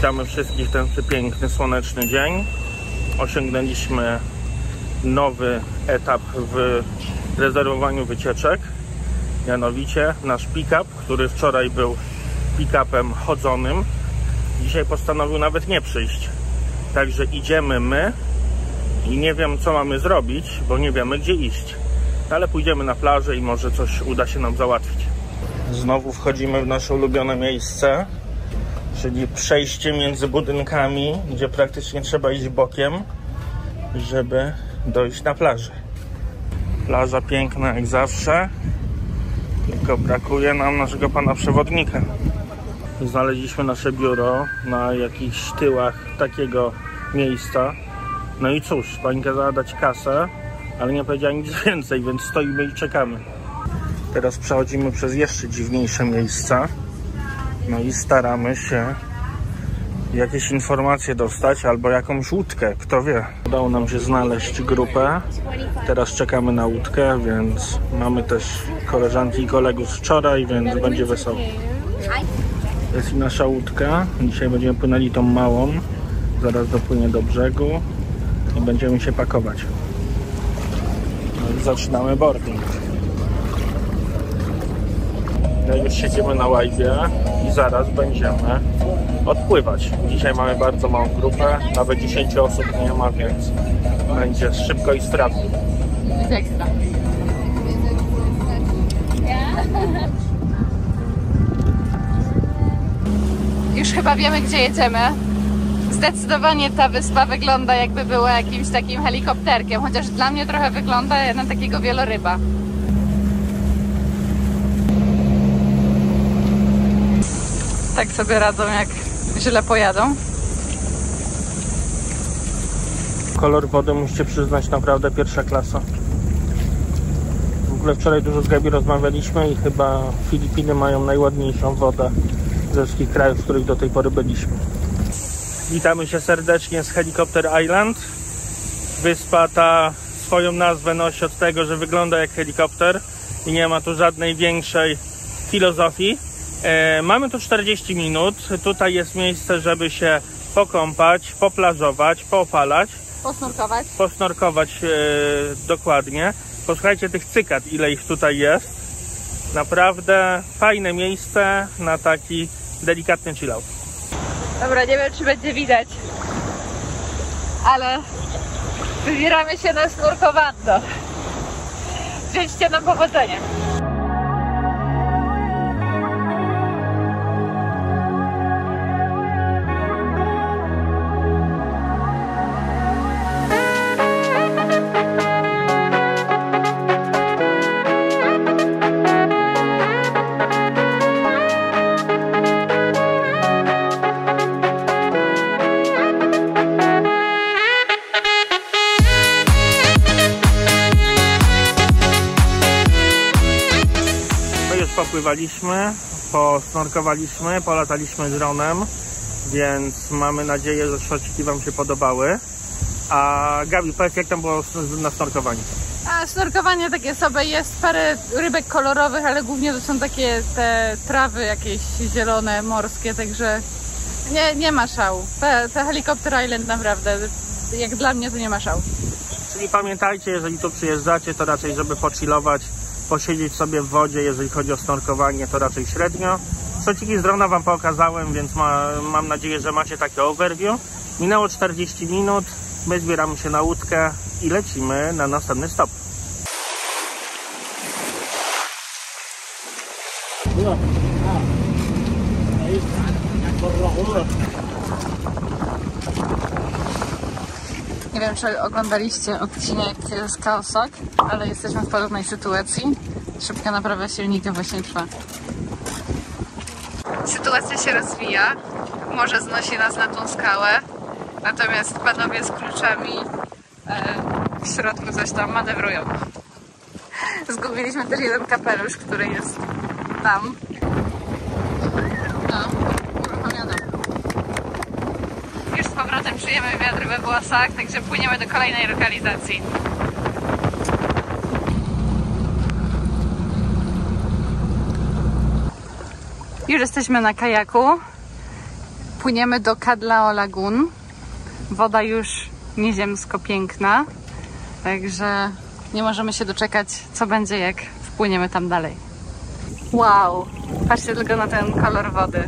Witamy wszystkich ten piękny, słoneczny dzień. Osiągnęliśmy nowy etap w rezerwowaniu wycieczek. Mianowicie nasz pick-up, który wczoraj był pick-upem chodzonym, dzisiaj postanowił nawet nie przyjść. Także idziemy my i nie wiem, co mamy zrobić, bo nie wiemy, gdzie iść. Ale pójdziemy na plażę i może coś uda się nam załatwić. Znowu wchodzimy w nasze ulubione miejsce, czyli przejście między budynkami, gdzie praktycznie trzeba iść bokiem, żeby dojść na plażę. Plaża piękna jak zawsze, tylko brakuje nam naszego pana przewodnika. Znaleźliśmy nasze biuro na jakichś tyłach takiego miejsca. No i cóż, pani kazała dać kasę, ale nie powiedziała nic więcej, więc stoimy i czekamy. Teraz przechodzimy przez jeszcze dziwniejsze miejsca. No i staramy się jakieś informacje dostać albo jakąś łódkę, kto wie. Udało nam się znaleźć grupę. Teraz czekamy na łódkę, więc mamy też koleżanki i kolegów z wczoraj, więc będzie wesoło. Jest i nasza łódka. Dzisiaj będziemy płynęli tą małą. Zaraz dopłynie do brzegu i będziemy się pakować. No i zaczynamy boarding. No już siedzimy na łajbie i zaraz będziemy odpływać. Dzisiaj mamy bardzo małą grupę, nawet 10 osób nie ma, więc będzie szybko i sprawnie. Ekstra. Już chyba wiemy, gdzie jedziemy. Zdecydowanie ta wyspa wygląda, jakby była jakimś takim helikopterkiem, chociaż dla mnie trochę wygląda na takiego wieloryba. Tak sobie radzą, jak źle pojadą. Kolor wody, musicie przyznać, naprawdę pierwsza klasa. W ogóle wczoraj dużo z Gabi rozmawialiśmy i chyba Filipiny mają najładniejszą wodę ze wszystkich krajów, w których do tej pory byliśmy. Witamy się serdecznie z Helicopter Island. Wyspa ta swoją nazwę nosi od tego, że wygląda jak helikopter i nie ma tu żadnej większej filozofii. Mamy tu 40 minut. Tutaj jest miejsce, żeby się pokąpać, poplażować, poopalać. Posnorkować dokładnie. Posłuchajcie tych cykad, ile ich tutaj jest. Naprawdę fajne miejsce na taki delikatny chillout. Dobra, nie wiem, czy będzie widać, ale wybieramy się na snorkowanno. Życzcie nam powodzenia. Popływaliśmy, posnorkowaliśmy, polataliśmy dronem, więc mamy nadzieję, że szorciki wam się podobały. A Gabi, powiedz, jak tam było na snorkowaniu? A snorkowanie takie sobie, jest parę rybek kolorowych, ale głównie to są takie te trawy jakieś zielone, morskie, także nie ma szału. Te Helicopter Island naprawdę, jak dla mnie, to nie ma szału. Czyli pamiętajcie, jeżeli tu przyjeżdżacie, to raczej żeby pochillować, posiedzieć sobie w wodzie. Jeżeli chodzi o snorkowanie, to raczej średnio. Szorciki z drona wam pokazałem, więc mam nadzieję, że macie takie overview. Minęło 40 minut, my zbieramy się na łódkę i lecimy na następny stop. Nie wiem, czy oglądaliście odcinek z Kaosok, ale jesteśmy w podobnej sytuacji. Szybka naprawa silnika właśnie trwa. Sytuacja się rozwija. Morze znosi nas na tą skałę. Natomiast panowie z kluczami w środku coś tam manewrują. Zgubiliśmy też jeden kapelusz, który jest tam. No, uruchomiono. Już z powrotem czujemy wiatr we włosach, także płyniemy do kolejnej lokalizacji. Już jesteśmy na kajaku. Płyniemy do Cadlao Lagoon. Woda już nieziemsko piękna, także nie możemy się doczekać, co będzie, jak wpłyniemy tam dalej. Wow, patrzcie tylko na ten kolor wody.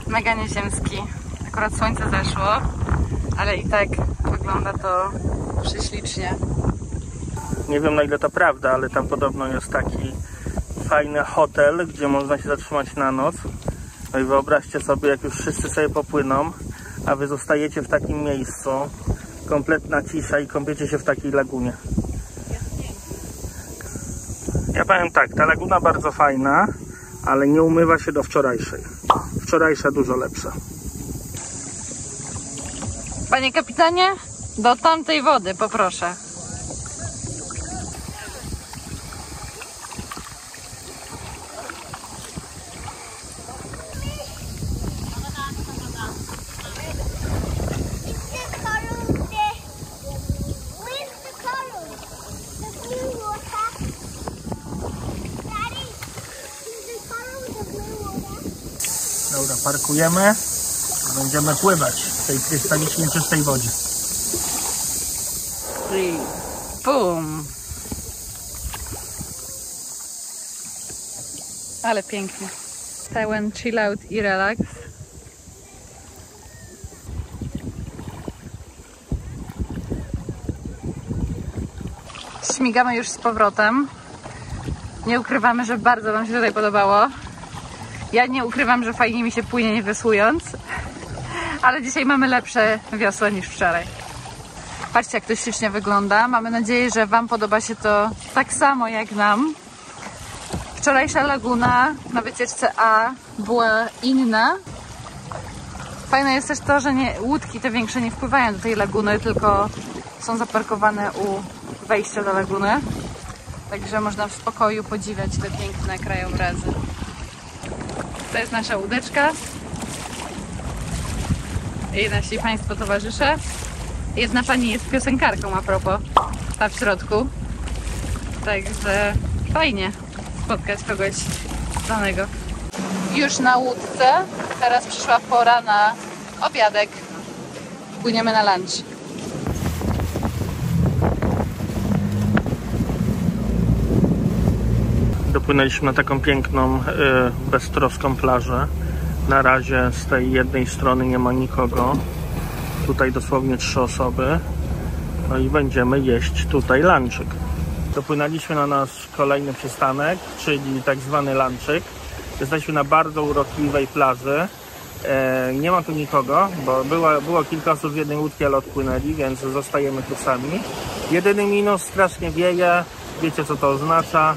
Mega nieziemski. Akurat słońce zeszło, ale i tak wygląda to prześlicznie. Nie wiem, na ile to prawda, ale tam podobno jest taki fajny hotel, gdzie można się zatrzymać na noc. No i wyobraźcie sobie, jak już wszyscy sobie popłyną, a wy zostajecie w takim miejscu, kompletna cisza i kąpiecie się w takiej lagunie. Ja powiem tak, ta laguna bardzo fajna, ale nie umywa się do wczorajszej. Wczorajsza dużo lepsza. Panie kapitanie, do tamtej wody poproszę. Dobra, parkujemy. Będziemy pływać w tej krystalicznie czystej wodzie. Bum! Ale pięknie. Pełen chill out i relax. Śmigamy już z powrotem. Nie ukrywamy, że bardzo nam się tutaj podobało. Ja nie ukrywam, że fajnie mi się płynie, nie wiosłując. Ale dzisiaj mamy lepsze wiosła niż wczoraj. Patrzcie, jak to ślicznie wygląda. Mamy nadzieję, że wam podoba się to tak samo jak nam. Wczorajsza laguna na wycieczce A była inna. Fajne jest też to, że łódki te większe nie wpływają do tej laguny, tylko są zaparkowane u wejścia do laguny. Także można w spokoju podziwiać te piękne krajobrazy. To jest nasza łódeczka. I nasi państwo towarzysze. Jedna pani jest piosenkarką a propos, ta w środku. Także fajnie spotkać kogoś znanego. Już na łódce. Teraz przyszła pora na obiadek. Płyniemy na lunch. Dopłynęliśmy na taką piękną, beztroską plażę. Na razie z tej jednej strony nie ma nikogo. Tutaj dosłownie 3 osoby. No i będziemy jeść tutaj lunchik. Dopłynęliśmy na nasz kolejny przystanek, czyli tak zwany lunchik. Jesteśmy na bardzo urokliwej plaży. Nie ma tu nikogo, bo było kilka osób z jednej łódki, ale odpłynęli, więc zostajemy tu sami. Jedyny minus, strasznie wieje. Wiecie, co to oznacza?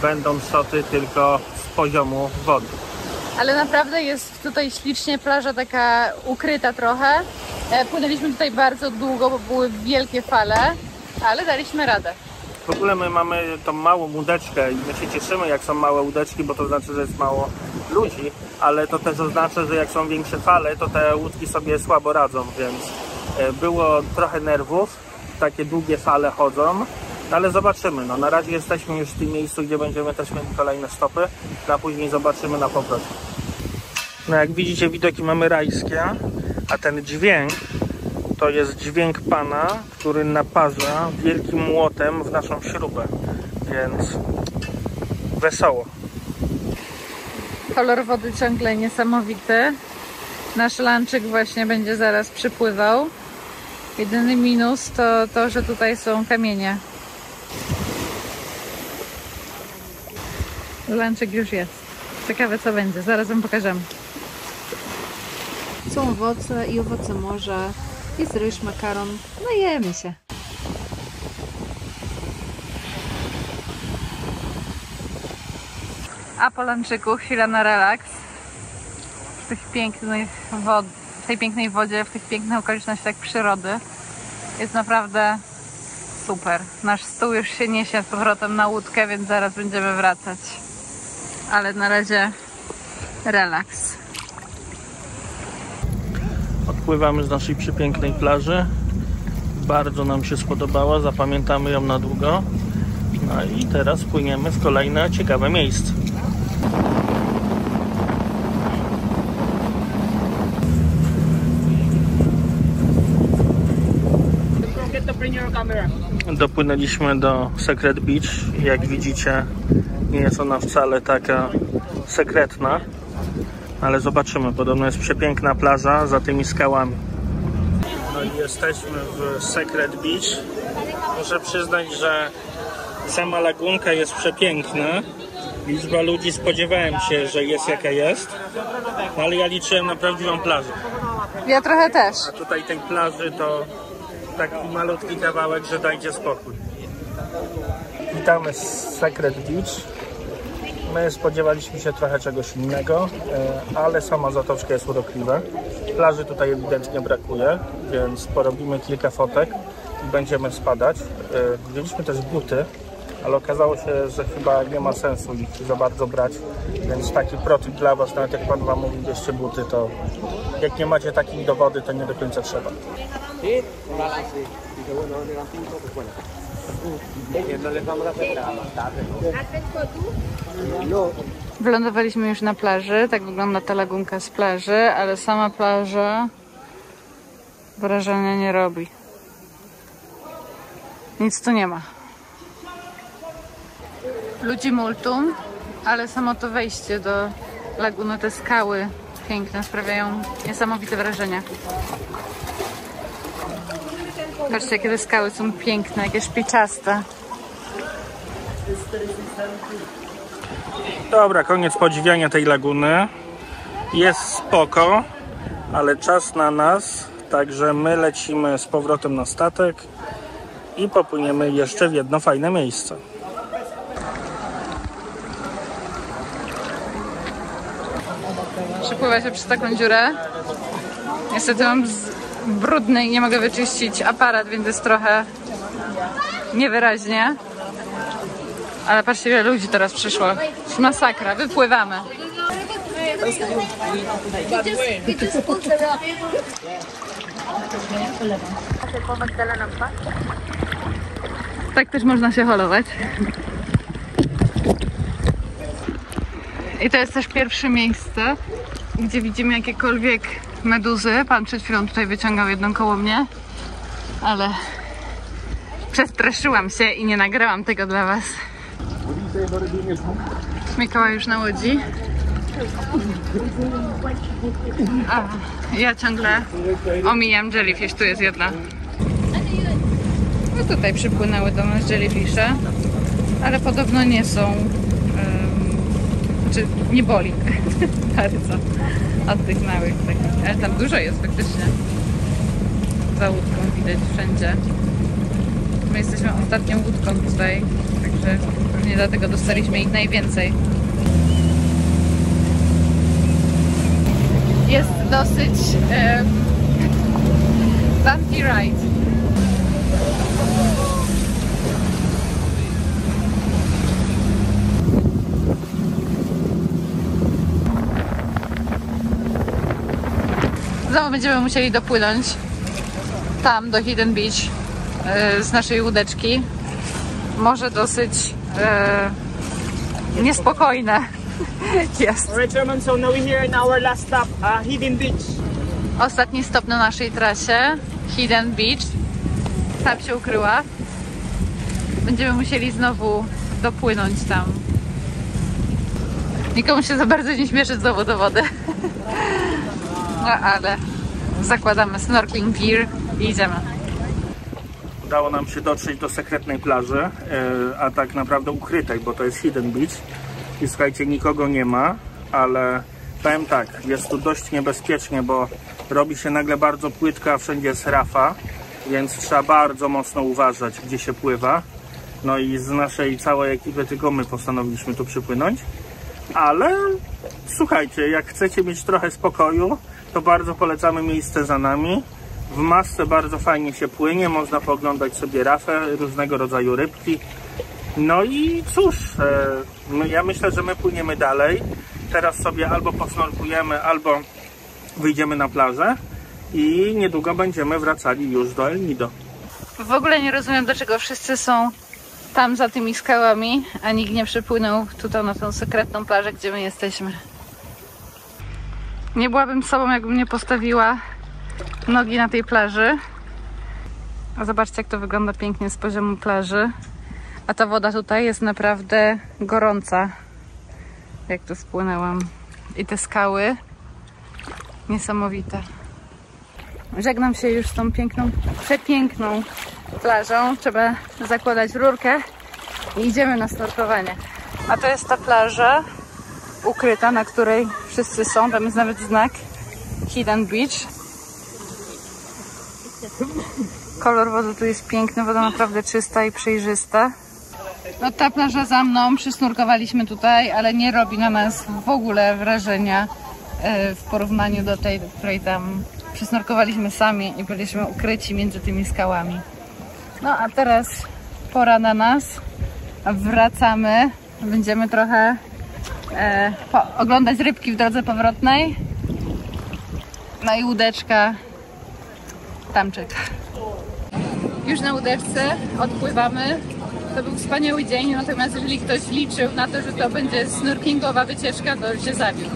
Będą szoty tylko z poziomu wody. Ale naprawdę jest tutaj ślicznie, plaża taka ukryta trochę. Płynęliśmy tutaj bardzo długo, bo były wielkie fale, ale daliśmy radę. W ogóle my mamy tą małą łódeczkę i my się cieszymy, jak są małe łódeczki, bo to znaczy, że jest mało ludzi, ale to też oznacza, że jak są większe fale, to te łódki sobie słabo radzą, więc było trochę nerwów, takie długie fale chodzą. Ale zobaczymy, no na razie jesteśmy już w tym miejscu, gdzie będziemy też mieli kolejne stopy, a później zobaczymy na powrocie. No jak widzicie, widoki mamy rajskie, a ten dźwięk to jest dźwięk pana, który naparza wielkim młotem w naszą śrubę, więc wesoło. Kolor wody ciągle niesamowity. Nasz lunchik właśnie będzie zaraz przypływał. Jedyny minus to to, że tutaj są kamienie. Lunchik już jest. Ciekawe, co będzie. Zaraz wam pokażemy. Są owoce i owoce morza. Jest ryż, makaron. No jemy się. A po lunchiku chwila na relaks. W tej pięknej wodzie, w tych pięknych okolicznościach przyrody. Jest naprawdę super. Nasz stół już się niesie z powrotem na łódkę, więc zaraz będziemy wracać. Ale na razie relaks. Odpływamy z naszej przepięknej plaży. Bardzo nam się spodobała, zapamiętamy ją na długo. No i teraz płyniemy w kolejne ciekawe miejsce. Dopłynęliśmy do Secret Beach. Jak widzicie, nie jest ona wcale taka sekretna, ale zobaczymy. Podobno jest przepiękna plaża za tymi skałami. No i jesteśmy w Secret Beach. Muszę przyznać, że sama lagunka jest przepiękna. Liczba ludzi, spodziewałem się, że jest jaka jest, ale ja liczyłem na prawdziwą plażę. Ja trochę też. A tutaj tej plaży to taki malutki kawałek, że dajcie spokój. Witamy z Secret Beach. My spodziewaliśmy się trochę czegoś innego, ale sama zatoczka jest urokliwa. Plaży tutaj ewidentnie brakuje, więc porobimy kilka fotek i będziemy spadać. Wzięliśmy też buty, ale okazało się, że chyba nie ma sensu ich za bardzo brać, więc taki protip dla Was, nawet jak Pan Wam mówi, bierzcie buty, to jak nie macie takich do wody, to nie do końca trzeba. Wylądowaliśmy już na plaży, tak wygląda ta lagunka z plaży, ale sama plaża wrażenia nie robi. Nic tu nie ma. Ludzi multum, ale samo to wejście do laguny, te skały piękne sprawiają niesamowite wrażenie. Patrzcie, jakie te skały są piękne, jakie szpiczaste. Dobra, koniec podziwiania tej laguny. Jest spoko, ale czas na nas, także my lecimy z powrotem na statek i popłyniemy jeszcze w jedno fajne miejsce. Przepływa się przez taką dziurę. Niestety mam brudny i nie mogę wyczyścić aparat, więc jest trochę niewyraźnie. Ale patrzcie, ile ludzi teraz przyszło. Masakra, wypływamy. Tak też można się holować. I to jest też pierwsze miejsce, gdzie widzimy jakiekolwiek meduzy. Pan przed chwilą tutaj wyciągał jedną koło mnie, ale przestraszyłam się i nie nagrałam tego dla Was. Mikołaj już na łodzi. A ja ciągle omijam jellyfish, tu jest jedna. No tutaj przypłynęły do nas jellyfishe, ale podobno nie są, znaczy nie boli bardzo od tych małych takich, ale tam dużo jest faktycznie. Za łódką widać wszędzie. My jesteśmy ostatnią łódką tutaj, także pewnie dlatego dostaliśmy ich najwięcej. Jest dosyć bumpy ride. Znowu będziemy musieli dopłynąć tam do Hidden Beach z naszej łódeczki. Morze dosyć niespokojne jest. Alright, German, so now we're here in our last stop, Hidden Beach. Ostatni stop na naszej trasie, Hidden Beach. Tam się ukryła. Będziemy musieli znowu dopłynąć tam. Nikomu się za bardzo nie śmieszy znowu do wody. No ale zakładamy snorkeling gear i idziemy. Udało nam się dotrzeć do sekretnej plaży, a tak naprawdę ukrytej, bo to jest Hidden Beach. I słuchajcie, nikogo nie ma, ale powiem tak, jest tu dość niebezpiecznie, bo robi się nagle bardzo płytka, a wszędzie jest rafa, więc trzeba bardzo mocno uważać, gdzie się pływa. No i z naszej całej ekipy tylko my postanowiliśmy tu przypłynąć. Ale słuchajcie, jak chcecie mieć trochę spokoju, to bardzo polecamy miejsce za nami. W masce bardzo fajnie się płynie, można pooglądać sobie rafę, różnego rodzaju rybki. No i cóż, ja myślę, że my płyniemy dalej. Teraz sobie albo posnorkujemy, albo wyjdziemy na plażę i niedługo będziemy wracali już do El Nido. W ogóle nie rozumiem, dlaczego wszyscy są tam za tymi skałami, a nikt nie przypłynął tutaj na tą sekretną plażę, gdzie my jesteśmy. Nie byłabym sobą, jakbym nie postawiła nogi na tej plaży. A zobaczcie, jak to wygląda pięknie z poziomu plaży. A ta woda tutaj jest naprawdę gorąca. Jak tu spłynęłam. I te skały niesamowite. Żegnam się już z tą piękną, przepiękną plażą. Trzeba zakładać rurkę i idziemy na snorkowanie. A to jest ta plaża ukryta, na której wszyscy są. Tam jest nawet znak Hidden Beach. Kolor wody tu jest piękny, woda naprawdę czysta i przejrzysta. No ta plaża za mną, przysnurkowaliśmy tutaj, ale nie robi na nas w ogóle wrażenia w porównaniu do tej, do której tam przysnurkowaliśmy sami i byliśmy ukryci między tymi skałami. No a teraz pora na nas. Wracamy. Będziemy trochę oglądać rybki w drodze powrotnej. No i łódeczka tam czeka. Już na łódeczce odpływamy. To był wspaniały dzień, natomiast jeżeli ktoś liczył na to, że to będzie snorkelingowa wycieczka, to się zawiódł.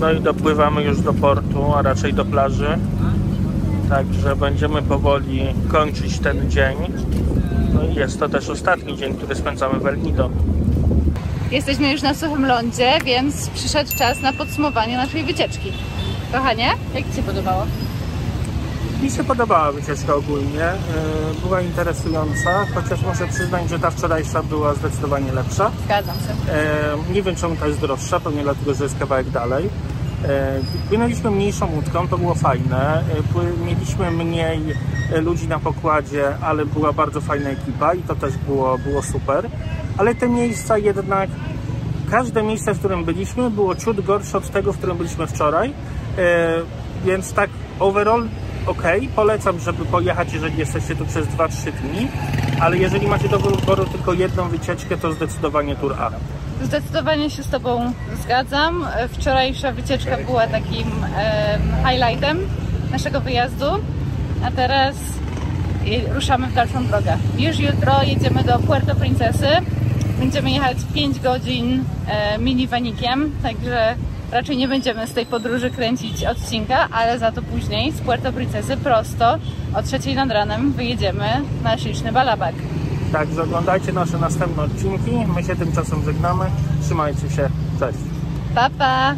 No i dopływamy już do portu, a raczej do plaży. Także będziemy powoli kończyć ten dzień. No i jest to też ostatni dzień, który spędzamy w El Nido. Jesteśmy już na suchym lądzie, więc przyszedł czas na podsumowanie naszej wycieczki. Kochanie, jak Ci się podobało? Mi się podobała wycieczka ogólnie. Była interesująca, chociaż muszę przyznać, że ta wczorajsza była zdecydowanie lepsza. Zgadzam się. Nie wiem, czemu ta jest droższa, pewnie dlatego, że jest kawałek dalej. Płynęliśmy mniejszą łódką, to było fajne. Mieliśmy mniej ludzi na pokładzie, ale była bardzo fajna ekipa i to też było super. Ale te miejsca jednak, każde miejsce, w którym byliśmy, było ciut gorsze od tego, w którym byliśmy wczoraj. Więc tak overall ok, polecam, żeby pojechać, jeżeli jesteście tu przez 2-3 dni, ale jeżeli macie do wyboru tylko jedną wycieczkę, to zdecydowanie Tour A. Zdecydowanie się z Tobą zgadzam. Wczorajsza wycieczka była takim highlightem naszego wyjazdu, a teraz ruszamy w dalszą drogę. Już jutro jedziemy do Puerto Princesy. Będziemy jechać 5 godzin minivanikiem, także raczej nie będziemy z tej podróży kręcić odcinka, ale za to później z Puerto Princesy prosto o 3 nad ranem wyjedziemy na śliczny Balabac. Także oglądajcie nasze następne odcinki. My się tymczasem żegnamy. Trzymajcie się. Cześć. Pa, pa!